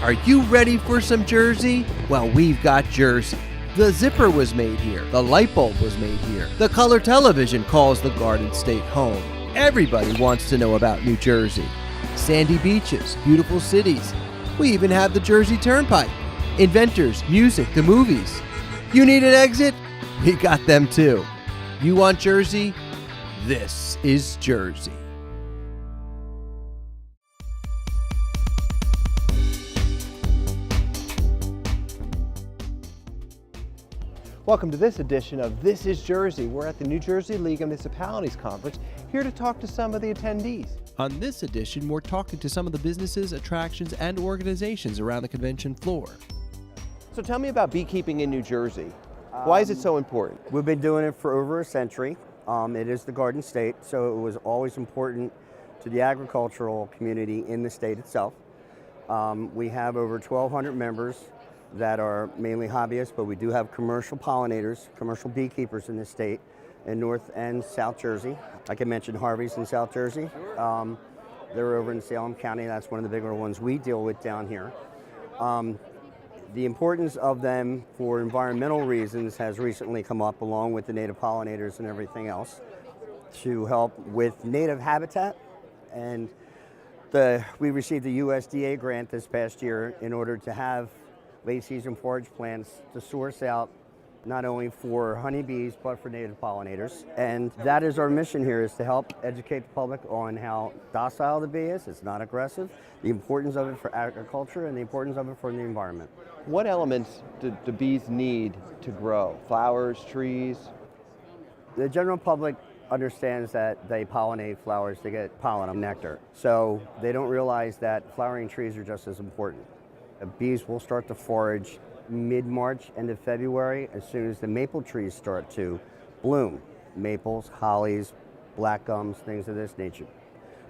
Are you ready for some Jersey? Well, we've got Jersey. The zipper was made here. The light bulb was made here. The color television calls the Garden State home. Everybody wants to know about New Jersey. Sandy beaches, beautiful cities. We even have the Jersey Turnpike. Inventors, music, the movies. You need an exit? We got them too. You want Jersey? This is Jersey. Welcome to this edition of This is Jersey. We're at the New Jersey League of Municipalities Conference, here to talk to some of the attendees. On this edition, we're talking to some of the businesses, attractions, and organizations around the convention floor. So tell me about beekeeping in New Jersey. Why is it so important? We've been doing it for over a century. It is the Garden State, so it was always important to the agricultural community in the state itself. We have over 1,200 members that are mainly hobbyists, but we do have commercial pollinators, commercial beekeepers in the state, in North and South Jersey. I can mention Harvey's in South Jersey. They're over in Salem County. That's one of the bigger ones we deal with down here. The importance of them for environmental reasons has recently come up, along with the native pollinators and everything else, to help with native habitat. And we received a USDA grant this past year in order to have late season forage plants to source out not only for honeybees but for native pollinators. And that is our mission here, is to help educate the public on how docile the bee is. It's not aggressive, the importance of it for agriculture and the importance of it for the environment. What elements do bees need to grow? Flowers, trees? The general public understands that they pollinate flowers to get pollen and nectar. So they don't realize that flowering trees are just as important. Bees will start to forage mid-March, end of February, as soon as the maple trees start to bloom. Maples, hollies, black gums, things of this nature.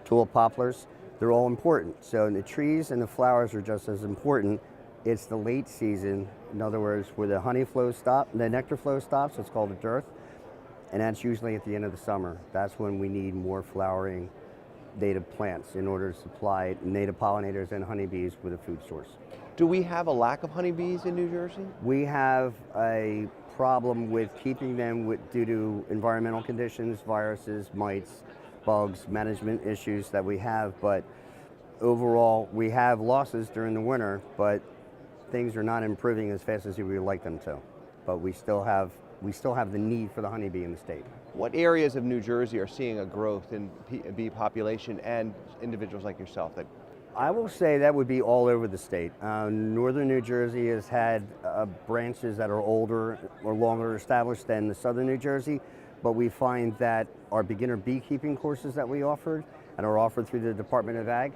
Tulip poplars, they're all important. So the trees and the flowers are just as important. It's the late season, in other words, where the honey flow stops, the nectar flow stops, it's called a dearth, and that's usually at the end of the summer. That's when we need more flowering native plants in order to supply native pollinators and honeybees with a food source. Do we have a lack of honeybees in New Jersey? We have a problem with keeping them due to environmental conditions, viruses, mites, bugs, management issues that we have, but overall we have losses during the winter, but things are not improving as fast as we would like them to. But we still have the need for the honeybee in the state. What areas of New Jersey are seeing a growth in bee population and individuals like yourself? I will say that would be all over the state. Northern New Jersey has had branches that are older or longer established than the southern New Jersey, but we find that our beginner beekeeping courses that we offered and are offered through the Department of Ag,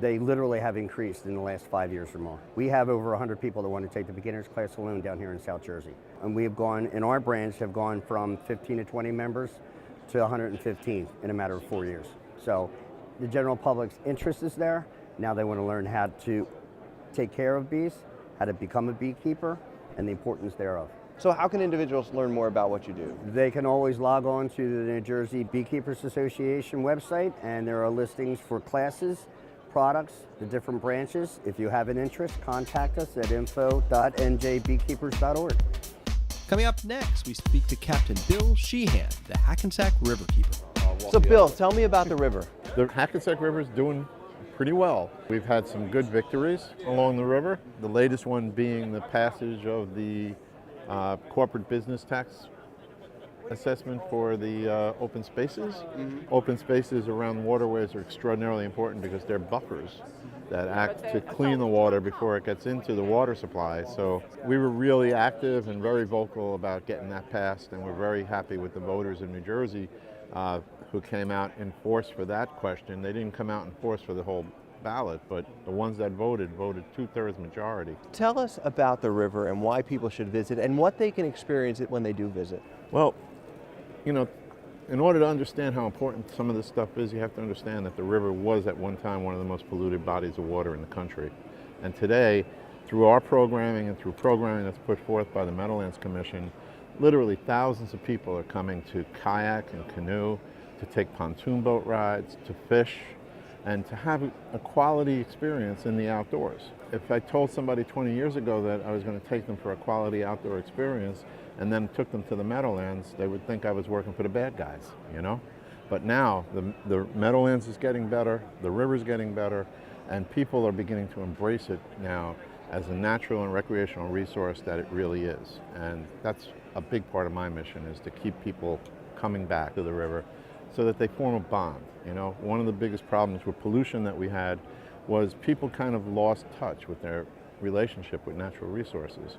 they literally have increased in the last 5 years or more. We have over 100 people that want to take the beginner's class alone down here in South Jersey. And we have gone, in our branch, have gone from 15 to 20 members to 115 in a matter of 4 years. So the general public's interest is there. Now they want to learn how to take care of bees, how to become a beekeeper, and the importance thereof. So how can individuals learn more about what you do? They can always log on to the New Jersey Beekeepers Association website, and there are listings for classes, products, the different branches. If you have an interest, contact us at info.njbeekeepers.org. Coming up next, we speak to Captain Bill Sheehan, the Hackensack Riverkeeper. So Bill, tell me about the river. The Hackensack River is doing pretty well. We've had some good victories along the river, the latest one being the passage of the corporate business tax assessment for the open spaces. Open spaces around waterways are extraordinarily important because they're buffers that act to clean the water before it gets into the water supply. So we were really active and very vocal about getting that passed, and we're very happy with the voters in New Jersey who came out in force for that question. They didn't come out in force for the whole ballot, but the ones that voted 2/3 majority. Tell us about the river and why people should visit and what they can experience it when they do visit. Well, you know, in order to understand how important some of this stuff is, you have to understand that the river was at one time one of the most polluted bodies of water in the country. And today, through our programming and through programming that's put forth by the Meadowlands Commission, literally thousands of people are coming to kayak and canoe, to take pontoon boat rides, to fish, and to have a quality experience in the outdoors. If I told somebody 20 years ago that I was going to take them for a quality outdoor experience and then took them to the Meadowlands, they would think I was working for the bad guys, you know? But now the Meadowlands is getting better, the river's getting better, and people are beginning to embrace it now as a natural and recreational resource that it really is. And that's a big part of my mission, is to keep people coming back to the river so that they form a bond. You know, one of the biggest problems with pollution that we had was people kind of lost touch with their relationship with natural resources.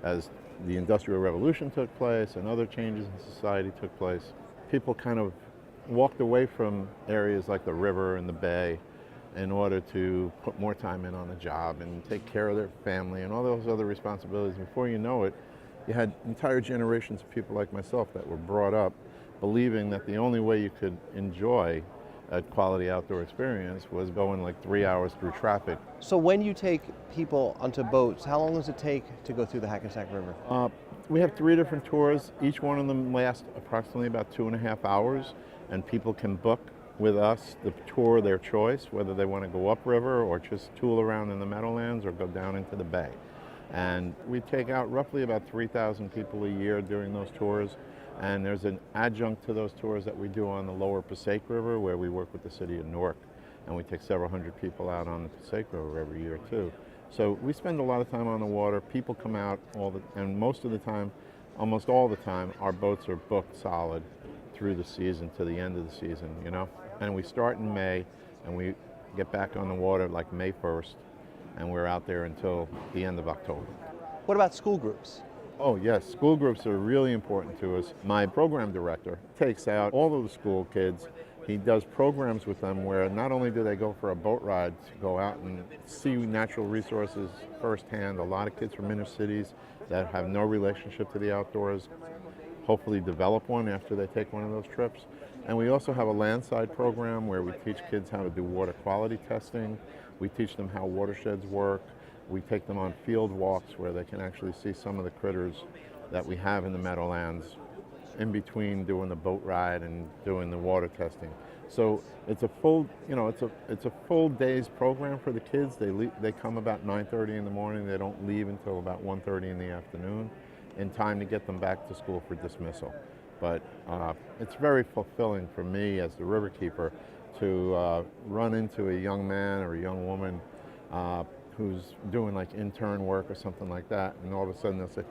As the Industrial Revolution took place and other changes in society took place, people kind of walked away from areas like the river and the bay in order to put more time in on the job and take care of their family and all those other responsibilities. Before you know it, you had entire generations of people like myself that were brought up believing that the only way you could enjoy a quality outdoor experience was going like 3 hours through traffic. So when you take people onto boats, how long does it take to go through the Hackensack River? We have 3 different tours. Each one of them lasts approximately about 2.5 hours, and people can book with us the tour of their choice, whether they want to go upriver or just tool around in the Meadowlands or go down into the bay. And we take out roughly about 3,000 people a year during those tours. And there's an adjunct to those tours that we do on the lower Passaic River, where we work with the city of Newark, and we take several hundred people out on the Passaic River every year too. So we spend a lot of time on the water. People come out and most of the time, almost all the time, our boats are booked solid through the season to the end of the season, you know. And we start in May, and we get back on the water like May 1st, and we're out there until the end of October. What about school groups? Oh yes, school groups are really important to us. My program director takes out all of the school kids. He does programs with them where not only do they go for a boat ride to go out and see natural resources firsthand, a lot of kids from inner cities that have no relationship to the outdoors hopefully develop one after they take one of those trips. And we also have a landside program where we teach kids how to do water quality testing. We teach them how watersheds work. We take them on field walks where they can actually see some of the critters that we have in the Meadowlands in between doing the boat ride and doing the water testing. So it's a full, it's a full day's program for the kids. They come about 9:30 in the morning. They don't leave until about 1:30 in the afternoon, in time to get them back to school for dismissal. But it's very fulfilling for me as the river keeper to run into a young man or a young woman who's doing like intern work or something like that, and all of a sudden they'll say,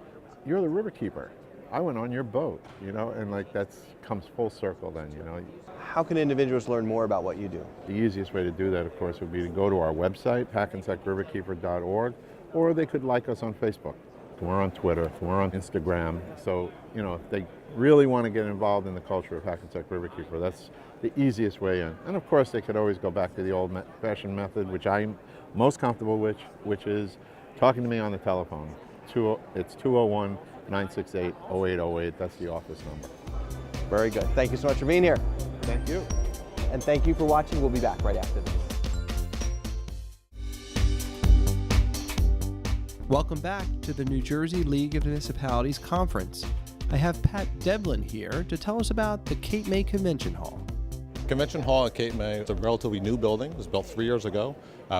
"You're the river keeper. I went on your boat," you know, and like that's comes full circle then, you know. How can individuals learn more about what you do? The easiest way to do that, of course, would be to go to our website, HackensacRiverkeeper.org, or they could like us on Facebook. We're on Twitter, we're on Instagram. So, you know, if they really want to get involved in the culture of Hackensack Riverkeeper, that's the easiest way in. And of course, they could always go back to the old-fashioned method, which I'm most comfortable with, which is talking to me on the telephone. It's 201-968-0808. That's the office number. Very good. Thank you so much for being here. Thank you. And thank you for watching. We'll be back right after this. Welcome back to the New Jersey League of Municipalities Conference. I have Pat Devlin here to tell us about the Cape May Convention Hall. Convention Hall at Cape May is a relatively new building. It was built 3 years ago.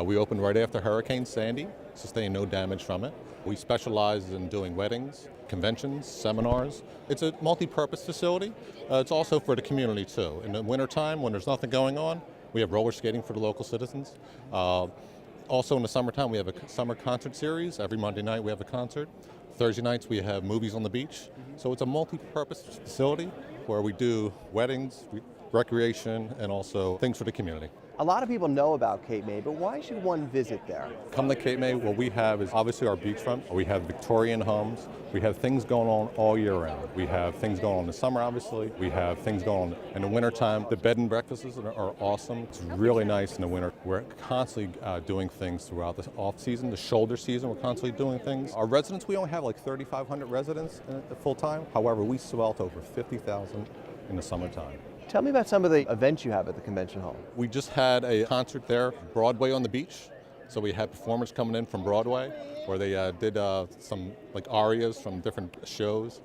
We opened right after Hurricane Sandy, sustained no damage from it. We specialize in doing weddings, conventions, seminars. It's a multi-purpose facility. It's also for the community too. In the wintertime, when there's nothing going on, we have roller skating for the local citizens. Also in the summertime, we have a summer concert series. Every Monday night we have a concert. Thursday nights we have movies on the beach. So it's a multi-purpose facility where we do weddings, recreation, and also things for the community. A lot of people know about Cape May, but why should one visit there? Come to Cape May, what we have is obviously our beachfront. We have Victorian homes. We have things going on all year round. We have things going on in the summer, obviously. We have things going on in the wintertime. The bed and breakfasts are awesome. It's really nice in the winter. We're constantly doing things throughout the off-season, the shoulder season, we're constantly doing things. Our residents, we only have like 3,500 residents full-time. However, we swell to over 50,000 in the summertime. Tell me about some of the events you have at the Convention Hall. We just had a concert there, Broadway on the beach. So we had performers coming in from Broadway where they did some like arias from different shows.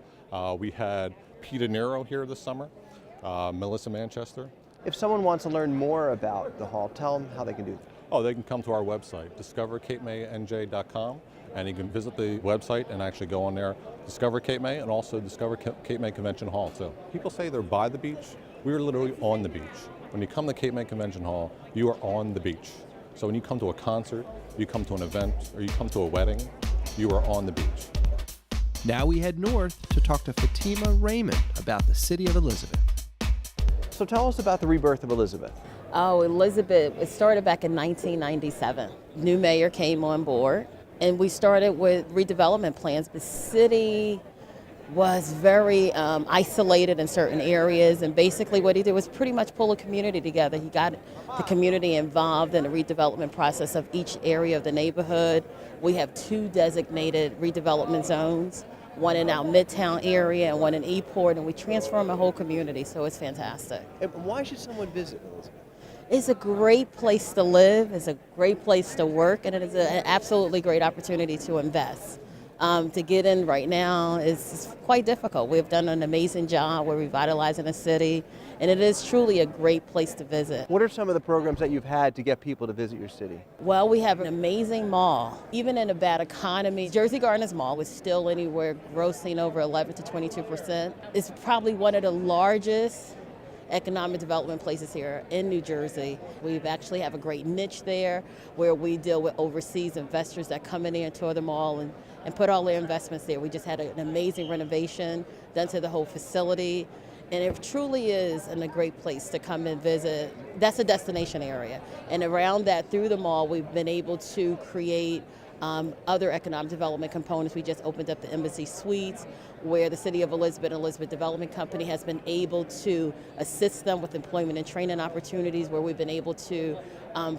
We had Peter Nero here this summer, Melissa Manchester. If someone wants to learn more about the hall, tell them how they can do that. Oh, they can come to our website, discovercapemayNJ.com, and you can visit the website and actually go on there, Discover Cape May, and also Discover Cape May Convention Hall too. People say they're by the beach. We are literally on the beach. When you come to Cape May Convention Hall, you are on the beach. So when you come to a concert, you come to an event, or you come to a wedding, you are on the beach. Now we head north to talk to Fatima Raymond about the city of Elizabeth. So tell us about the rebirth of Elizabeth. Oh, Elizabeth, it started back in 1997. New mayor came on board, and we started with redevelopment plans. The city was very isolated in certain areas, and basically what he did was pretty much pull a community together. He got the community involved in the redevelopment process of each area of the neighborhood. We have 2 designated redevelopment zones, one in our Midtown area and one in Eport, and we transform a whole community, so it's fantastic. And why should someone visit Elizabeth? It's a great place to live, it's a great place to work, and it is an absolutely great opportunity to invest. To get in right now is quite difficult. We've done an amazing job. We're revitalizing the city, and it is truly a great place to visit. What are some of the programs that you've had to get people to visit your city? Well, we have an amazing mall. Even in a bad economy, Jersey Gardens Mall is still anywhere grossing over 11 to 22%. It's probably one of the largest economic development places here in New Jersey. We actually have a great niche there where we deal with overseas investors that come in there and tour the mall and put all their investments there. We just had an amazing renovation done to the whole facility, and it truly is a great place to come and visit. That's a destination area, and around that, through the mall, we've been able to create other economic development components. We just opened up the Embassy Suites, where the City of Elizabeth and Elizabeth Development Company has been able to assist them with employment and training opportunities, where we've been able to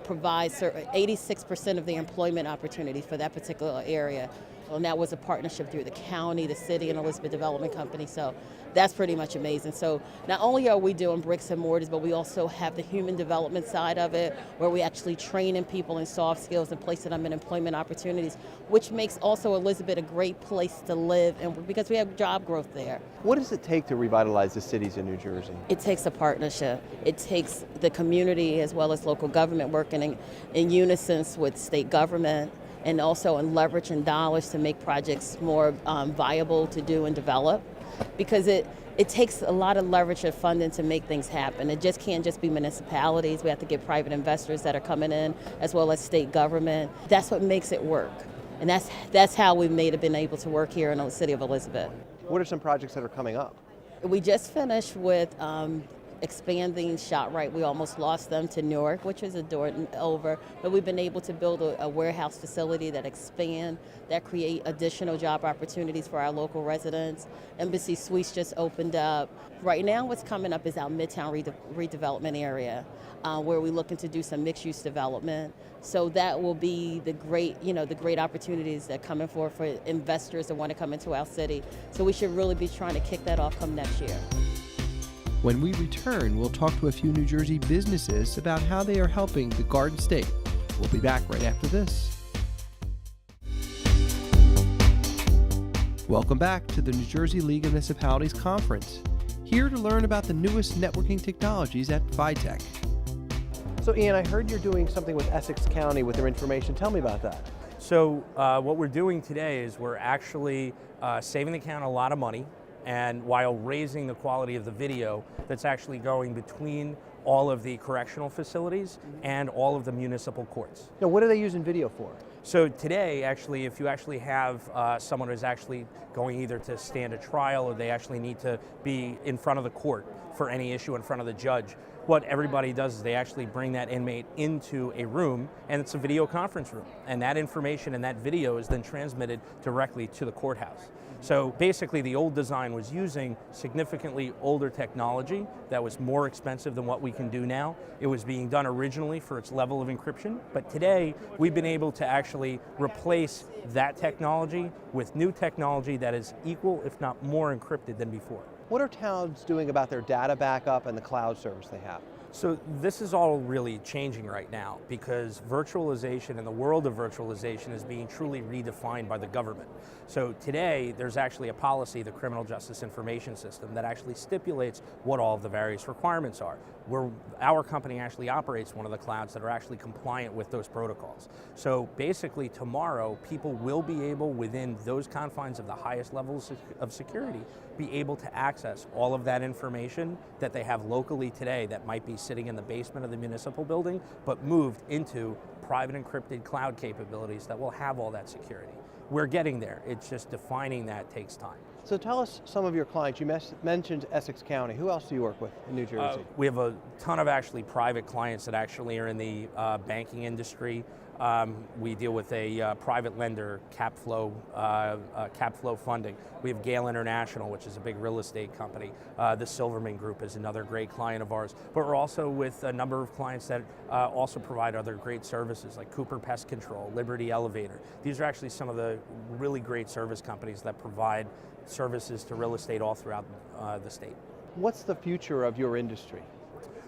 provide 86% of the employment opportunities for that particular area. And that was a partnership through the county, the city, and Elizabeth Development Company. So that's pretty much amazing. So not only are we doing bricks and mortars, but we also have the human development side of it, where we actually training people in soft skills and placing them in employment opportunities, which makes also Elizabeth a great place to live, and because we have job growth there. What does it take to revitalize the cities in New Jersey? It takes a partnership. It takes the community as well as local government working in unison with state government, and also in leveraging dollars to make projects more viable to do and develop, because it takes a lot of leverage and funding to make things happen. It just can't just be municipalities. We have to get private investors that are coming in, as well as state government. That's what makes it work, and that's how we've been able to work here in the city of Elizabeth. What are some projects that are coming up? We just finished with expanding ShopRite. We almost lost them to Newark, which is a door over, but we've been able to build a warehouse facility that expand, that create additional job opportunities for our local residents. Embassy Suites just opened up. Right now what's coming up is our Midtown redevelopment area, where we're looking to do some mixed-use development. So that will be the great opportunities that come in for investors that want to come into our city. So we should really be trying to kick that off come next year. When we return, we'll talk to a few New Jersey businesses about how they are helping the Garden State. We'll be back right after this. Welcome back to the New Jersey League of Municipalities Conference. Here to learn about the newest networking technologies at FiTech. So Ian, I heard you're doing something with Essex County with their information. Tell me about that. So what we're doing today is we're actually saving the county a lot of money, and while raising the quality of the video that's actually going between all of the correctional facilities and all of the municipal courts. Now, what are they using video for? So today, actually, if you actually have someone who's actually going either to stand a trial or they actually need to be in front of the court for any issue in front of the judge, what everybody does is they actually bring that inmate into a room, and it's a video conference room. And that information and that video is then transmitted directly to the courthouse. So basically the old design was using significantly older technology that was more expensive than what we can do now. It was being done originally for its level of encryption, but today we've been able to actually replace that technology with new technology that is equal, if not more encrypted than before. What are towns doing about their data backup and the cloud service they have? So this is all really changing right now because virtualization and the world of virtualization is being truly redefined by the government. So today there's actually a policy, the Criminal Justice Information System, that actually stipulates what all of the various requirements are. Our company actually operates one of the clouds that are actually compliant with those protocols. So basically tomorrow, people will be able, within those confines of the highest levels of security, be able to access all of that information that they have locally today that might be sitting in the basement of the municipal building, but moved into private encrypted cloud capabilities that will have all that security. We're getting there. It's just defining that takes time. So tell us some of your clients. You mentioned Essex County. Who else do you work with in New Jersey? We have a ton of actually private clients that actually are in the banking industry. We deal with a private lender, cap flow funding. We have Gale International, which is a big real estate company. The Silverman Group is another great client of ours. But we're also with a number of clients that also provide other great services like Cooper Pest Control, Liberty Elevator. These are actually some of the really great service companies that provide services to real estate all throughout the state. What's the future of your industry?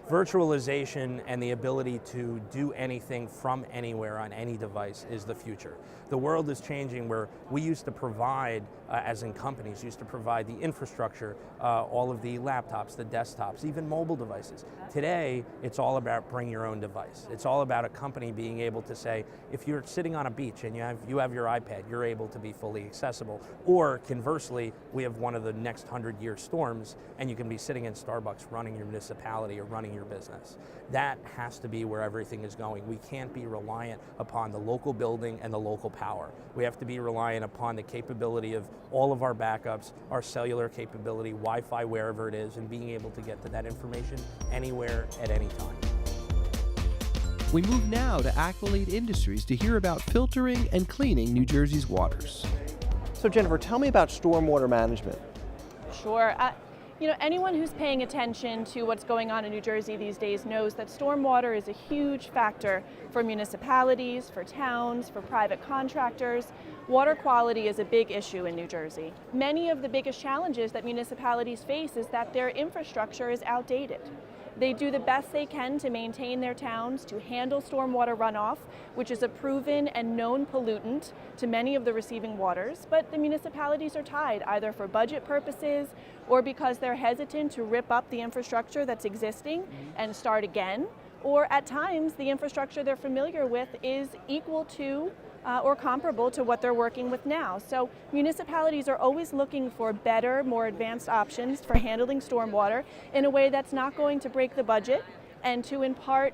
Virtualization and the ability to do anything from anywhere on any device is the future. The world is changing where we used to provide, as in companies, used to provide the infrastructure, all of the laptops, the desktops, even mobile devices. Today, it's all about bring your own device. It's all about a company being able to say, if you're sitting on a beach and you have your iPad, you're able to be fully accessible. Or conversely, we have one of the next 100-year storms and you can be sitting in Starbucks running your municipality or running your business. That has to be where everything is going. We can't be reliant upon the local building and the local power. We have to be reliant upon the capability of all of our backups, our cellular capability, Wi-Fi wherever it is, and being able to get to that information anywhere at any time. We move now to Aqualete Industries to hear about filtering and cleaning New Jersey's waters. So Jennifer, tell me about stormwater management. Sure. Anyone who's paying attention to what's going on in New Jersey these days knows that stormwater is a huge factor for municipalities, for towns, for private contractors. Water quality is a big issue in New Jersey. Many of the biggest challenges that municipalities face is that their infrastructure is outdated. They do the best they can to maintain their towns, to handle stormwater runoff, which is a proven and known pollutant to many of the receiving waters, but the municipalities are tied either for budget purposes or because they're hesitant to rip up the infrastructure that's existing and start again, or at times the infrastructure they're familiar with is equal to or comparable to what they're working with now. So municipalities are always looking for better, more advanced options for handling stormwater in a way that's not going to break the budget and to impart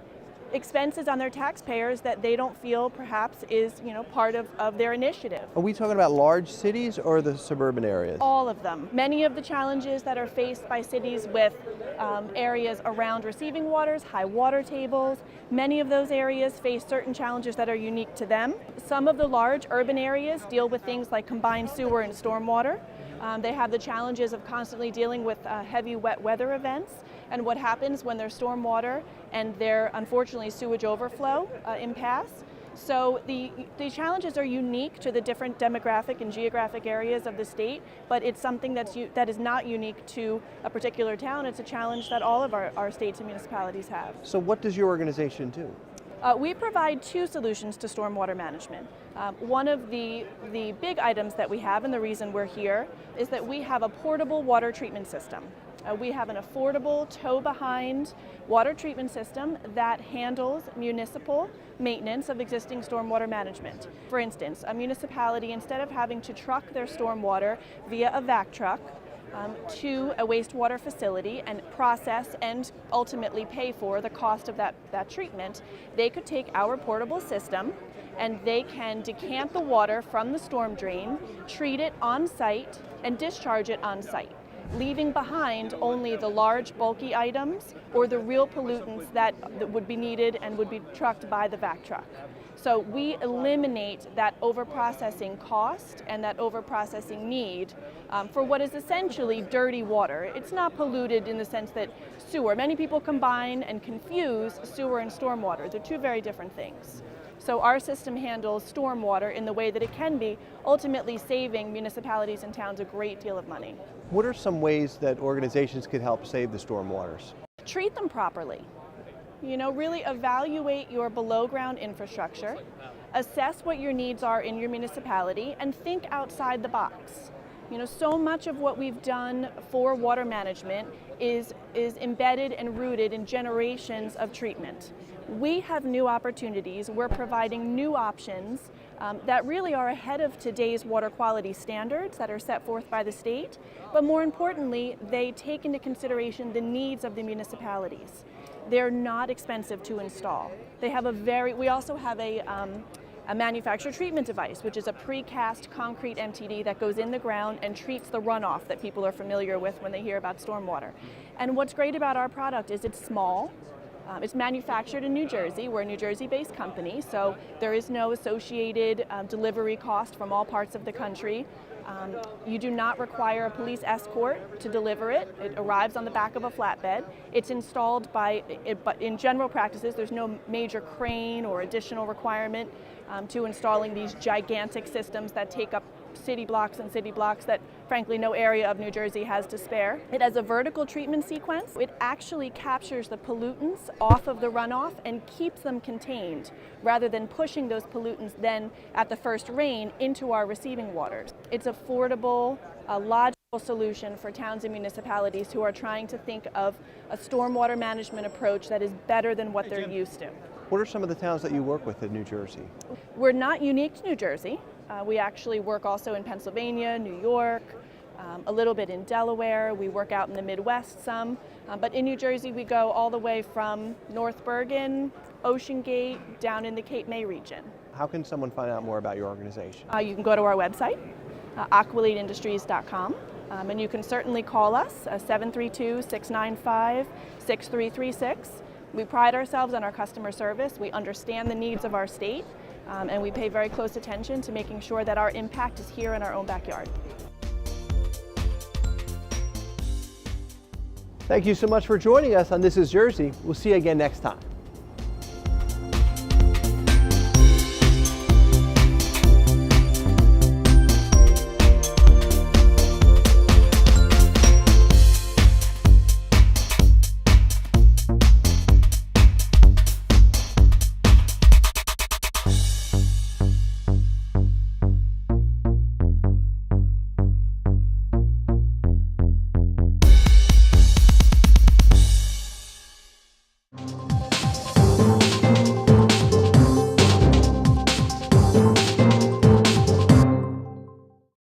expenses on their taxpayers that they don't feel perhaps is part of their initiative. Are we talking about large cities or the suburban areas? All of them. Many of the challenges that are faced by cities with areas around receiving waters, high water tables, many of those areas face certain challenges that are unique to them. Some of the large urban areas deal with things like combined sewer and stormwater. They have the challenges of constantly dealing with heavy wet weather events and what happens when there's stormwater and there unfortunately sewage overflow impasse. So the challenges are unique to the different demographic and geographic areas of the state, but it's something that is not unique to a particular town. It's a challenge that all of our states and municipalities have. So what does your organization do? We provide two solutions to stormwater management. One of the big items that we have, and the reason we're here, is that we have a portable water treatment system. We have an affordable tow-behind water treatment system that handles municipal maintenance of existing stormwater management. For instance, a municipality, instead of having to truck their stormwater via a vac truck to a wastewater facility and process and ultimately pay for the cost of that treatment, they could take our portable system and they can decant the water from the storm drain, treat it on site, and discharge it on site, leaving behind only the large bulky items or the real pollutants that would be needed and would be trucked by the vac truck. So we eliminate that overprocessing cost and that overprocessing need for what is essentially dirty water. It's not polluted in the sense that sewer. Many people combine and confuse sewer and stormwater. They're two very different things. So our system handles stormwater in the way that it can be, ultimately saving municipalities and towns a great deal of money. What are some ways that organizations could help save the stormwaters? Treat them properly. Really evaluate your below ground infrastructure, assess what your needs are in your municipality, and think outside the box. You know, so much of what we've done for water management is embedded and rooted in generations of treatment. We have new opportunities. We're providing new options that really are ahead of today's water quality standards that are set forth by the state, but more importantly, they take into consideration the needs of the municipalities. They're not expensive to install. We also have a manufactured treatment device, which is a precast concrete MTD that goes in the ground and treats the runoff that people are familiar with when they hear about stormwater. And what's great about our product is it's small. It's manufactured in New Jersey. We're a New Jersey-based company, so there is no associated delivery cost from all parts of the country. You do not require a police escort to deliver it. It arrives on the back of a flatbed. It's installed but in general practices, there's no major crane or additional requirement to installing these gigantic systems that take up city blocks and city blocks that frankly no area of New Jersey has to spare. It has a vertical treatment sequence. It actually captures the pollutants off of the runoff and keeps them contained rather than pushing those pollutants then at the first rain into our receiving waters. It's affordable, a logical solution for towns and municipalities who are trying to think of a stormwater management approach that is better than what they're used to. What are some of the towns that you work with in New Jersey? We're not unique to New Jersey. We actually work also in Pennsylvania, New York, a little bit in Delaware. We work out in the Midwest some, but in New Jersey we go all the way from North Bergen, Ocean Gate, down in the Cape May region. How can someone find out more about your organization? You can go to our website, aqualeteindustries.com, and you can certainly call us, 732-695-6336. We pride ourselves on our customer service. We understand the needs of our state, and we pay very close attention to making sure that our impact is here in our own backyard. Thank you so much for joining us on This is Jersey. We'll see you again next time.